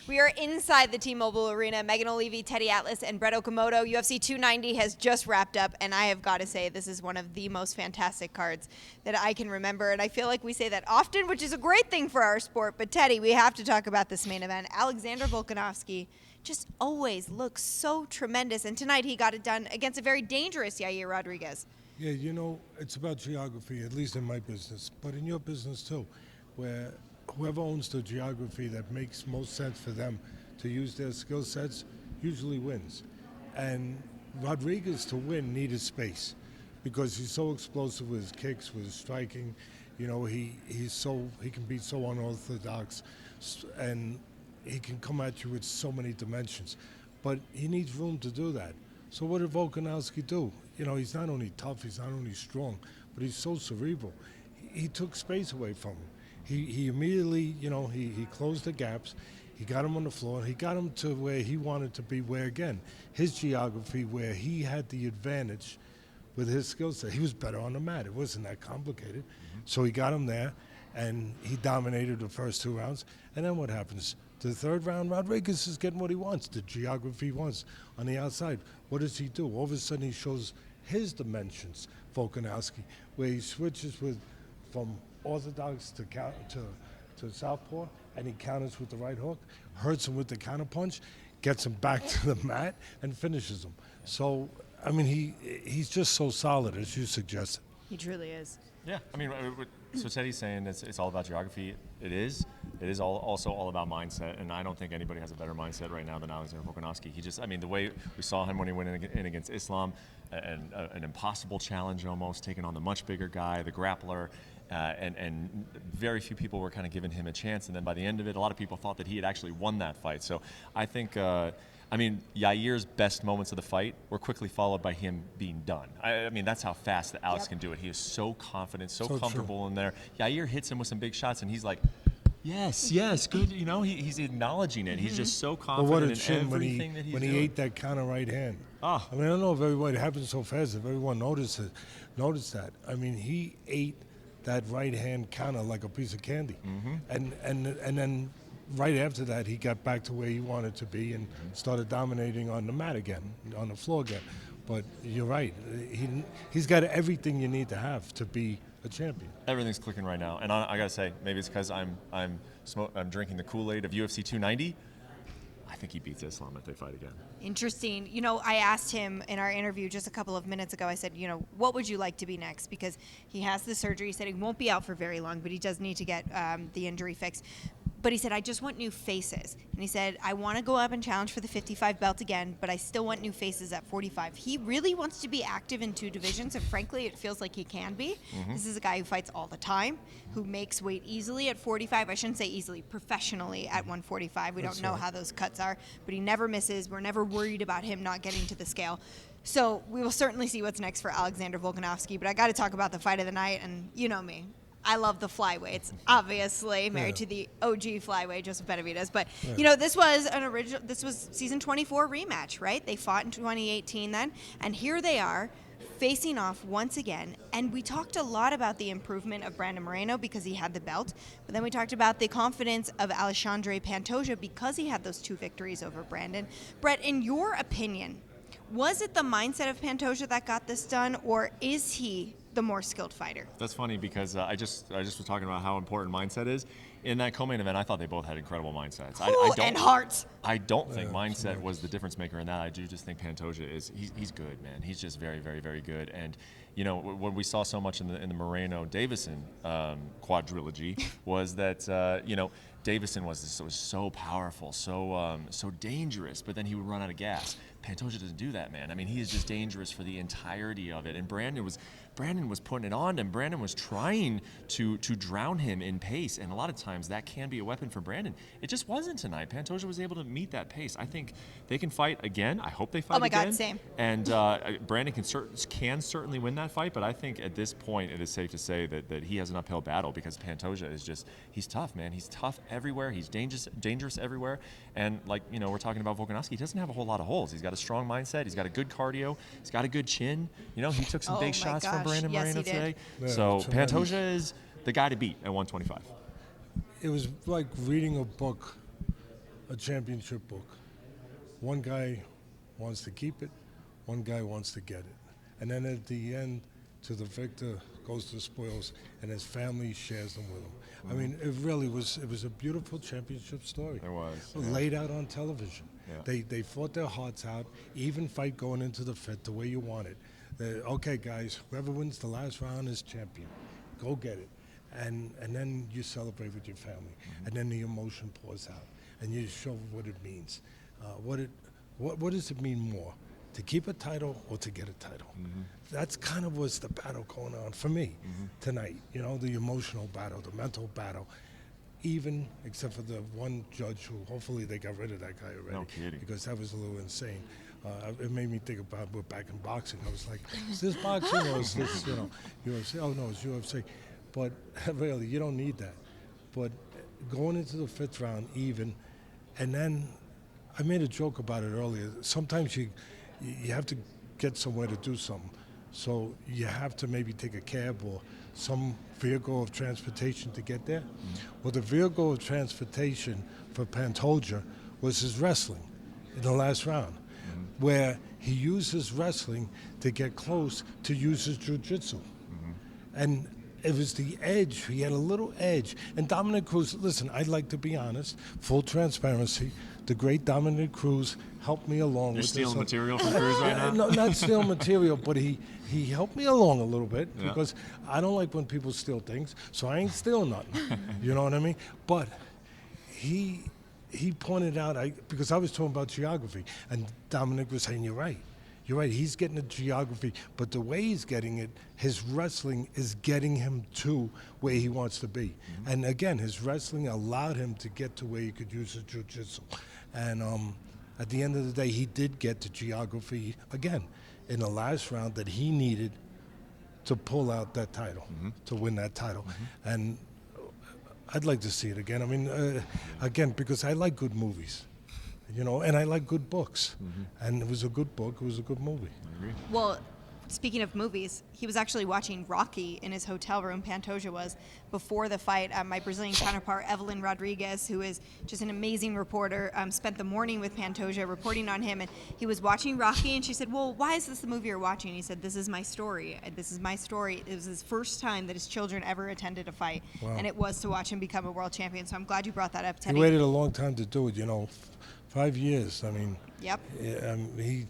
We are inside the T-Mobile Arena. Megan Olivi, Teddy Atlas, and Brett Okamoto. UFC 290 has just wrapped up, and I have got to say this is one of the most fantastic cards that I can remember, and I feel like we say that often, which is a great thing for our sport. But Teddy, we have to talk about this main event. Alexander Volkanovski just always looks so tremendous, and tonight he got it done against a very dangerous Yair Rodriguez. Yeah, you know, it's about geography, at least in my business, but in your business too, where whoever owns the geography that makes most sense for them to use their skill sets usually wins. And Rodriguez to win needed space because he's so explosive with his kicks, with his striking. You know, he can be so unorthodox, and he can come at you with so many dimensions. But he needs room to do that. So what did Volkanovski do? You know, he's not only tough, he's not only strong, but he's so cerebral. He took space away from him. He immediately, you know, he closed the gaps. He got him on the floor. He got him to where he wanted to be, where, again, his geography, where he had the advantage with his skill set. He was better on the mat. It wasn't that complicated. So he got him there, and he dominated the first 2 rounds. And then what happens? The third round, Rodriguez is getting what he wants, the geography he wants on the outside. What does he do? All of a sudden, he shows his dimensions, Volkanovski, where he switches from orthodox to southpaw, and he counters with the right hook, hurts him with the counter punch, gets him back to the mat, and finishes him. So, I mean, he's just so solid, as you suggested. He truly is. Yeah, I mean, so Teddy's saying it's all about geography. It is. It is also all about mindset, and I don't think anybody has a better mindset right now than Alexander Volkanovski. I mean, the way we saw him when he went in against Islam, and an impossible challenge almost, taking on the much bigger guy, the grappler, and very few people were kind of giving him a chance. And then by the end of it, a lot of people thought that he had actually won that fight. So I think, Yair's best moments of the fight were quickly followed by him being done. I mean, that's how fast that Alex can do it. He is so confident, so comfortable in there. Yair hits him with some big shots, and he's like, yes, good. You know, he's acknowledging it. He's just so confident in everything that he's doing. When he ate that counter right hand. I mean, I don't know if everybody, it happened so fast, if everyone noticed that. I mean, he ate that right hand counter like a piece of candy. And then right after that, he got back to where he wanted to be and started dominating on the mat again, on the floor again. But you're right. He's got everything you need to have to be a champion. Everything's clicking right now, and I gotta say, maybe it's because I'm drinking the Kool-Aid of UFC 290. I think he beats Islam if they fight again. Interesting. You know, I asked him in our interview just a couple of minutes ago, I said, you know, what would you like to be next? Because he has the surgery. He said he won't be out for very long, but he does need to get the injury fixed. But he said, I just want new faces. And he said, I want to go up and challenge for the 55 belt again, but I still want new faces at 45. He really wants to be active in 2 divisions, and frankly, it feels like he can be. This is a guy who fights all the time, who makes weight easily at 45. I shouldn't say easily, professionally at 145. We don't know how those cuts are, but he never misses. We're never worried about him not getting to the scale. So we will certainly see what's next for Alexander Volkanovski, but I got to talk about the fight of the night, and you know me. I love the flyweights, obviously married to the OG flyweight, Joseph Benavidez. But, you know, this was season 24 rematch, right? They fought in 2018 then, and here they are facing off once again. And we talked a lot about the improvement of Brandon Moreno because he had the belt, but then we talked about the confidence of Alexander Pantoja because he had those 2 victories over Brandon. Brett, in your opinion, was it the mindset of Pantoja that got this done, or is he the more skilled fighter? That's funny because I just was talking about how important mindset is. In that co-main event, I thought they both had incredible mindsets. And hearts. I don't think mindset was the difference maker in that. I do just think Pantoja he's good, man. He's just very, very, very good. And you know what we saw so much in the Moreno Davison quadrilogy was that Davison was so powerful, so dangerous, but then he would run out of gas. Pantoja doesn't do that, man. I mean, he is just dangerous for the entirety of it. And Brandon was putting it on him. Brandon was trying to drown him in pace, and a lot of times that can be a weapon for Brandon. It just wasn't tonight. Pantoja was able to meet that pace. I think they can fight again. I hope they fight again. Oh my God, same. And Brandon can certainly win that fight, but I think at this point it is safe to say that he has an uphill battle because Pantoja is he's tough, man. He's tough everywhere. He's dangerous everywhere. And like, we're talking about Volkanovski, he doesn't have a whole lot of holes. He's got a strong mindset. He's got a good cardio. He's got a good chin. He took some big shots from Brandon Moreno today. Yeah, so Pantoja is the guy to beat at 125. It was like reading a book a championship book. One guy wants to keep it, one guy wants to get it. And then at the end, to the victor goes the spoils, and his family shares them with him. I mean, it really was, it was a beautiful championship story. It was. Laid out on television. Yeah. They fought their hearts out, even fight going into the fifth the way you want it. Okay, guys, whoever wins the last round is champion. Go get it. And then you celebrate with your family. And then the emotion pours out. And you show what it means. What does it mean more? To keep a title or to get a title? That's kind of was the battle going on for me tonight. You know, the emotional battle, the mental battle. Even, except for the one judge who, hopefully they got rid of that guy already. No kidding. Because that was a little insane. It made me think about, we're back in boxing. I was like, is this boxing or is this, you know, UFC? Oh, no, it's UFC. But really, you don't need that. But going into the fifth round even, and then I made a joke about it earlier. Sometimes you have to get somewhere to do something. So you have to maybe take a cab or some vehicle of transportation to get there. Well, the vehicle of transportation for Pantoja was his wrestling in the last round, where he used his wrestling to get close to use his jiu-jitsu. And it was the edge. He had a little edge. And Dominic Cruz, listen, I'd like to be honest, full transparency, the great Dominic Cruz helped me along. You're with stealing this. material from Cruz right now? No, not stealing material, but he helped me along a little bit Yeah. because I don't like when people steal things, so I ain't stealing nothing. You know what I mean? But he pointed out, because I was talking about geography, and Dominic was saying, you're right. You're right, he's getting the geography, but the way he's getting it, his wrestling is getting him to where he wants to be. And again, his wrestling allowed him to get to where he could use his jiu-jitsu. And at the end of the day, he did get the geography, again, in the last round that he needed to pull out that title, to win that title. And I'd like to see it again. I mean, again, because I like good movies. You know, and I like good books. And it was a good book, it was a good movie. Well, speaking of movies, he was actually watching Rocky in his hotel room, Pantoja was, before the fight. My Brazilian counterpart, Evelyn Rodriguez, who is just an amazing reporter, spent the morning with Pantoja reporting on him. And he was watching Rocky, and she said, well, why is this the movie you're watching? And he said, this is my story. This is my story. It was his first time that his children ever attended a fight. Wow. And it was to watch him become a world champion. So I'm glad you brought that up, Teddy. He waited a long time to do it, you know, 5 years. I mean, Yep. he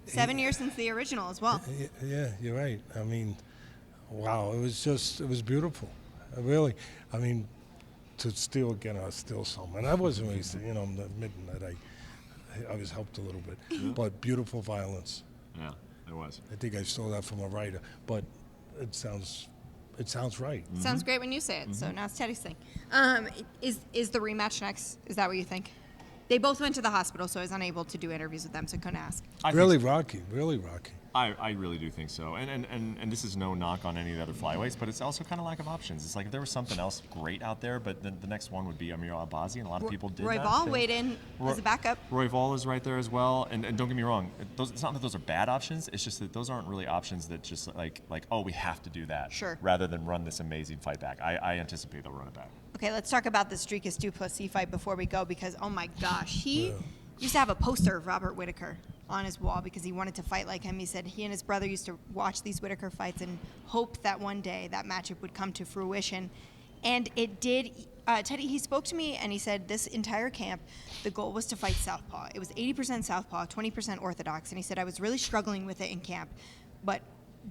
7 years since the original as well. Yeah, you're right. I mean, wow, it was beautiful. Really. I mean, to steal again, I'll steal some. And I wasn't really, you know, I'm admitting that I was helped a little bit. But beautiful violence. Yeah, it was. I think I stole that from a writer, but it sounds right. Sounds great when you say it. So now it's Teddy's thing. Is the rematch next? Is that what you think? They both went to the hospital, so I was unable to do interviews with them, so I couldn't ask. Really rocky. I really do think so. And this is no knock on any of the other flyweights, but it's also kind of lack of options. It's like if there was something else great out there, but the next one would be Amir Albazi, and a lot of people did Roy that. Ball weighed in as a backup. Roy Ball is right there as well. And don't get me wrong, it's not that those are bad options. It's just that those aren't really options that just like oh, we have to do that. Sure. Rather than run this amazing fight back. I anticipate they'll run it back. Okay, let's talk about this Dricus Du Plessis fight before we go, because, oh my gosh, he used to have a poster of Robert Whittaker on his wall because he wanted to fight like him. He said he and his brother used to watch these Whittaker fights and hope that one day that matchup would come to fruition. And it did. Teddy, he spoke to me and he said this entire camp, the goal was to fight southpaw. It was 80% southpaw, 20% orthodox. And he said, I was really struggling with it in camp, but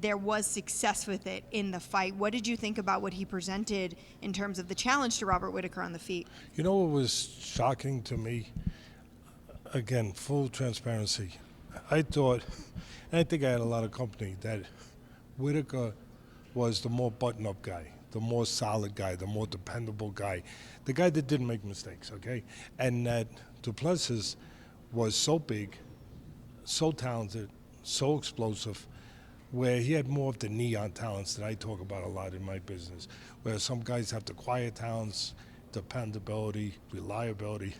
there was success with it in the fight. What did you think about what he presented in terms of the challenge to Robert Whittaker on the feet? You know what was shocking to me? Again, full transparency. I thought, and I think I had a lot of company, that Whittaker was the more button-up guy, the more solid guy, the more dependable guy, the guy that didn't make mistakes, okay? And that Du Plessis was so big, so talented, so explosive, where he had more of the neon talents that I talk about a lot in my business, where some guys have the quiet talents, dependability, reliability,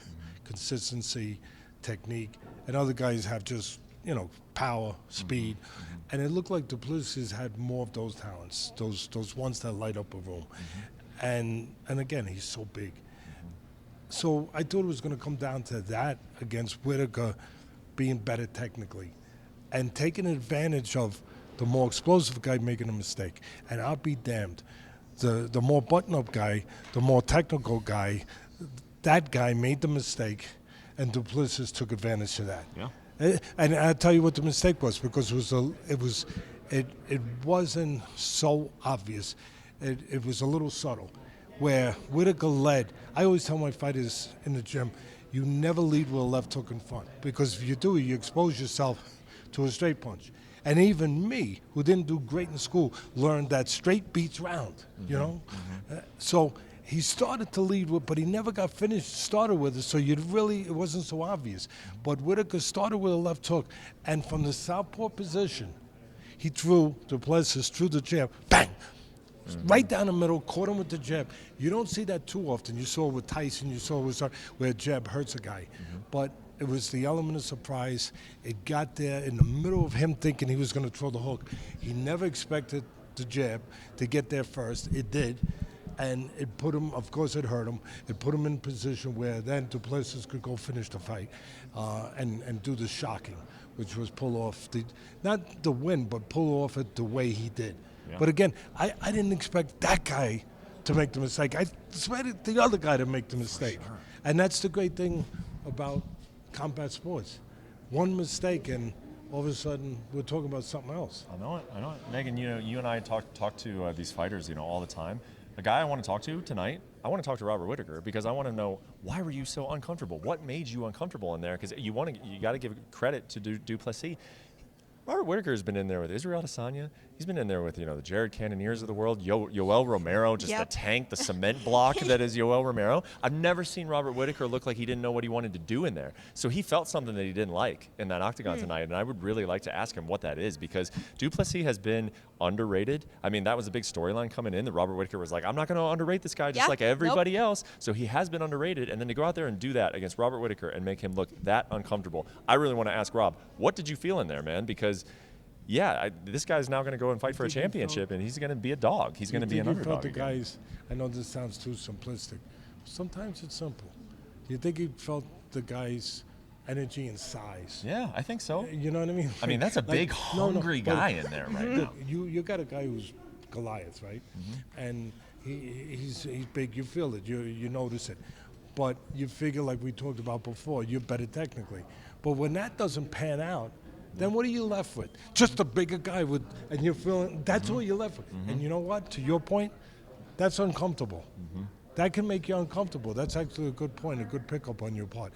consistency, technique, and other guys have just, you know, power, speed. And it looked like Du Plessis had more of those talents, those ones that light up a room. And again, he's so big. So I thought it was going to come down to that against Whittaker being better technically and taking advantage of the more explosive guy making a mistake. And I'll be damned. The more button-up guy, the more technical guy, that guy made the mistake, and Du Plessis took advantage of that. Yeah. And I'll tell you what the mistake was, because it wasn't so obvious. It was a little subtle. Where Whittaker led, I always tell my fighters in the gym, you never lead with a left hook in front, because if you do, you expose yourself to a straight punch. And even me, who didn't do great in school, learned that straight beats round, you know? So he started to lead with, but he never got started with it, so it wasn't so obvious. But Whittaker started with a left hook, and from the southpaw position, he threw Du Plessis, threw the jab, bang! Right down the middle, caught him with the jab. You don't see that too often. You saw it with Tyson, you saw it where a jab hurts a guy. But it was the element of surprise. It got there in the middle of him thinking he was going to throw the hook. He never expected the jab to get there first. It did. And it put him, of course it hurt him, it put him in a position where then Du Plessis could go finish the fight and do the shocking, which was pull off, not the win, but pull off it the way he did. Yeah. But again, I didn't expect that guy to make the mistake. I expected the other guy to make the mistake. Sure. And that's the great thing about combat sports. One mistake and all of a sudden we're talking about something else. I know it. Megan, you and I talk to these fighters, all the time. The guy I want to talk to tonight, I want to talk to Robert Whittaker, because I want to know, why were you so uncomfortable? What made you uncomfortable in there? Because you got to give credit to Du Plessis. Robert Whittaker has been in there with Israel Adesanya. He's been in there with, the Jared Cannoniers of the world, Yoel Romero, just the tank, the cement block that is Yoel Romero. I've never seen Robert Whittaker look like he didn't know what he wanted to do in there. So he felt something that he didn't like in that octagon tonight, and I would really like to ask him what that is, because Du Plessis has been underrated. I mean, that was a big storyline coming in, that Robert Whittaker was like, I'm not going to underrate this guy just like everybody else. So he has been underrated, and then to go out there and do that against Robert Whittaker and make him look that uncomfortable, I really want to ask Rob, what did you feel in there, man? Because this guy's now going to go and fight for a championship, and he's going to be a dog. He's going to be an underdog. The guys, I know this sounds too simplistic. Sometimes it's simple. You think he felt the guy's energy and size? Yeah, I think so. You know what I mean? I mean, that's a big, hungry guy in there right now. You got a guy who's Goliath, right? And he's big. You feel it. You notice it. But you figure, like we talked about before, you're better technically. But when that doesn't pan out, then what are you left with? Just a bigger guy and you're feeling, that's all you're left with. And you know what? To your point, that's uncomfortable. That can make you uncomfortable. That's actually a good point, a good pickup on your part.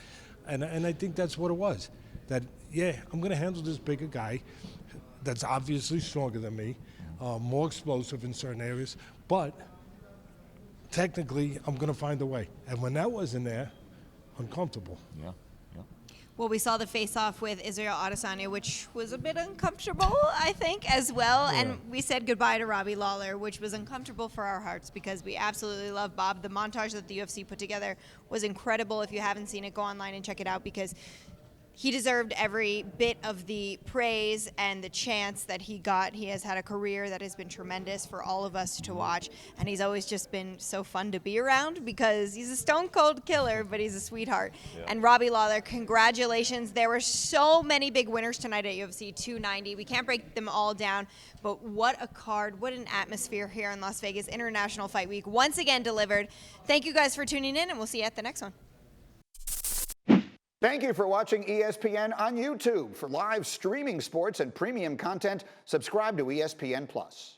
And I think that's what it was. That, I'm going to handle this bigger guy that's obviously stronger than me, more explosive in certain areas, but technically I'm going to find a way. And when that wasn't there, uncomfortable. Yeah. Well, we saw the face-off with Israel Adesanya, which was a bit uncomfortable, I think, as well. Yeah. And we said goodbye to Robbie Lawler, which was uncomfortable for our hearts, because we absolutely love Bob. The montage that the UFC put together was incredible. If you haven't seen it, go online and check it out, because he deserved every bit of the praise and the chance that he got. He has had a career that has been tremendous for all of us to watch, and he's always just been so fun to be around, because he's a stone-cold killer, but he's a sweetheart. Yeah. And Robbie Lawler, congratulations. There were so many big winners tonight at UFC 290. We can't break them all down, but what a card, what an atmosphere here in Las Vegas. International Fight Week once again delivered. Thank you guys for tuning in, and we'll see you at the next one. Thank you for watching ESPN on YouTube. For live streaming sports and premium content, subscribe to ESPN+.